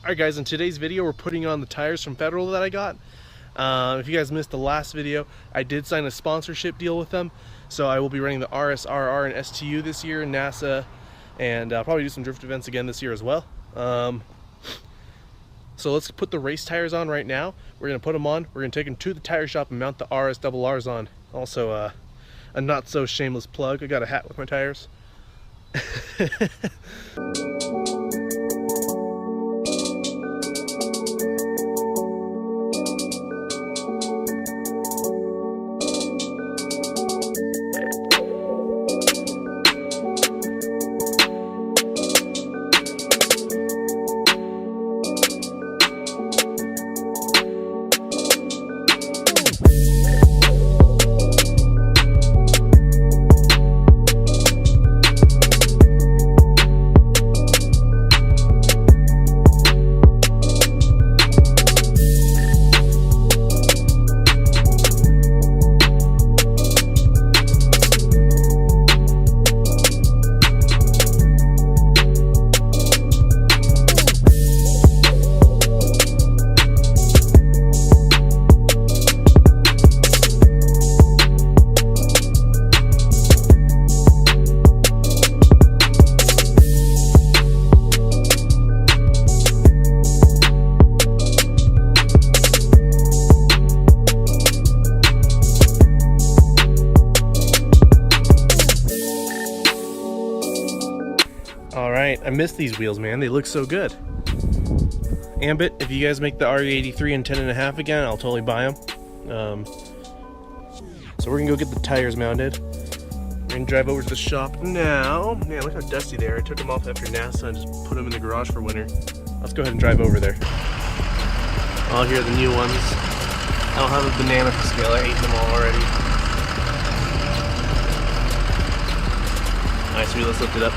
Alright guys, in today's video we're putting on the tires from Federal that I got. If you guys missed the last video, I did sign a sponsorship deal with them. So I will be running the RSRR and STU this year, NASA, and I'll probably do some drift events again this year as well. So let's put the race tires on right now. We're going to put them on, we're going to take them to the tire shop and mount the RSRRs on. Also a not so shameless plug, I got a hat with my tires. Alright, I miss these wheels, man. They look so good. Ambit, if you guys make the RE83 and 10.5 again, I'll totally buy them. So we're gonna go get the tires mounted. We're gonna drive over to the shop now. Man, look how dusty they are. I took them off after NASA and just put them in the garage for winter. Let's go ahead and drive over there. Oh, here are the new ones. I don't have a banana for scale. I ate them all already. Alright, sweet, let's lift it up.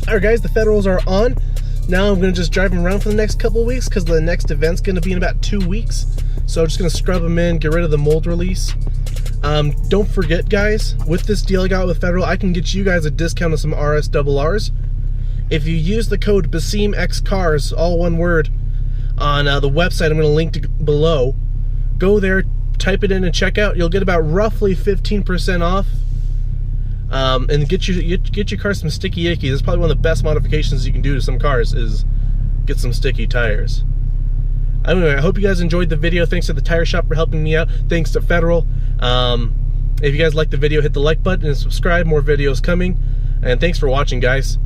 Alright guys, the Federals are on. Now I'm going to just drive them around for the next couple of weeks because the next event's going to be in about 2 weeks. So I'm just going to scrub them in, get rid of the mold release. Don't forget guys, with this deal I got with Federal, I can get you guys a discount on some RSRRs. If you use the code BASIMXCARS, all one word, on the website I'm going to link to below, go there, type it in and check out. You'll get about roughly 15% off. And get your car some sticky icky. That's probably one of the best modifications you can do to some cars is get some sticky tires. Anyway, I hope you guys enjoyed the video. Thanks to the tire shop for helping me out. Thanks to Federal. If you guys liked the video, hit the like button and subscribe. More videos coming. And thanks for watching, guys.